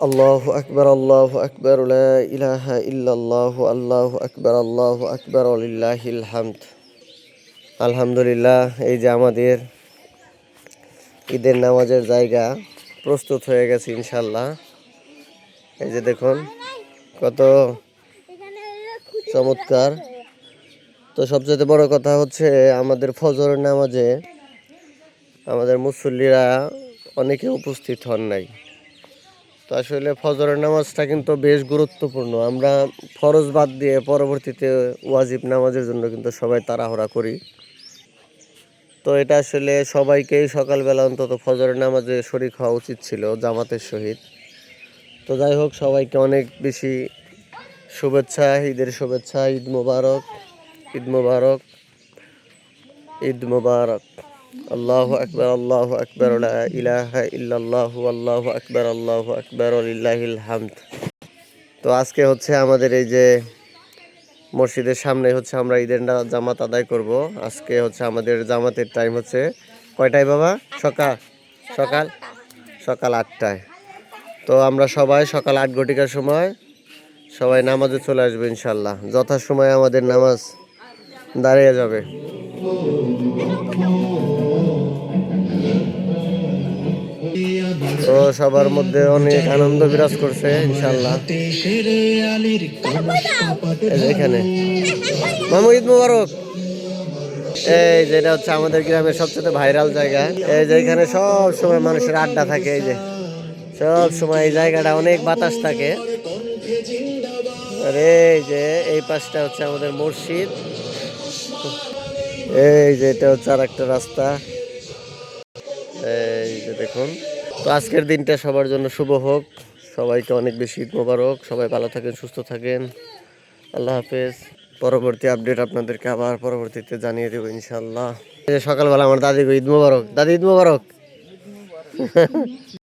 আল্লাহু আকবার, আল্লাহু আকবার, লা ইলাহা ইল্লাল্লাহু, আল্লাহু আকবার, আল্লাহু আকবার, লিল্লাহিল হামদ। আলহামদুলিল্লাহ, এই যে আমাদের ঈদের নামাজের জায়গা প্রস্তুত হয়ে গেছে ইনশাল্লাহ। এই যে দেখুন কত চমৎকার। তো সবচেয়ে বড় কথা হচ্ছে আমাদের ফজরের নামাজে আমাদের মুসল্লিরা অনেকে উপস্থিত হন নাই। তো আসলে ফজরের নামাজটা কিন্তু বেশ গুরুত্বপূর্ণ। আমরা ফরজ বাদ দিয়ে পরবর্তীতে ওয়াজিব নামাজের জন্য কিন্তু সবাই তাড়াহুড়া করি। তো এটা আসলে সবাইকেই সকালবেলা অন্তত ফজরের নামাজে শরীক হওয়া উচিত ছিল জামাতের সহিত। তো যাই হোক, সবাইকে অনেক বেশি শুভেচ্ছা, ঈদের শুভেচ্ছা। ঈদ মোবারক, ঈদ মোবারক, ঈদ মোবারক। আল্লাহু আকবার, আল্লাহু আকবার, লা ইলাহা ইল্লাল্লাহু, আল্লাহু আকবার, আল্লাহু আকবার, লিল্লাহিল হামদ। তো আজকে হচ্ছে আমাদের এই যে মসজিদের সামনে হচ্ছে আমরা ঈদের জামাত আদায় করব। আজকে হচ্ছে আমাদের জামাতের টাইম হচ্ছে কয়টায় বাবা? সকাল সকাল সকাল 8টায়। তো আমরা সবাই সকাল 8 ঘটিকার সময় সবাই নামাজে চলে আসবে ইনশাল্লাহ। যথাসময়ে আমাদের নামাজ দাঁড়িয়ে যাবে। তো সবার মধ্যে অনেক আনন্দ বিরাজ করছে ইনশাল্লাহ। এখানে মামু, ঈদ মুবারক। এই যেটা হচ্ছে আমাদের গ্রামের সবচেয়ে ভাইরাল জায়গা। এই যে এখানে সব সময় মানুষের আড্ডা থাকে। এই যে সব সময় এই জায়গাটা অনেক বাতাস থাকে। আর এই যে এই পাশটা হচ্ছে আমাদের মসজিদ। এই যে এটা হচ্ছে আর একটা রাস্তা। এই যে দেখুন। তো আজকের দিনটা সবার জন্য শুভ হোক। সবাইকে অনেক বেশি ঈদ মোবারক। সবাই ভালো থাকেন, সুস্থ থাকেন। আল্লাহ হাফেজ। পরবর্তী আপডেট আপনাদেরকে আবার পরবর্তীতে জানিয়ে দেবো ইনশাল্লাহ। সকালবেলা আমার দাদি ঈদ মোবারক। দাদি ঈদ মোবারক।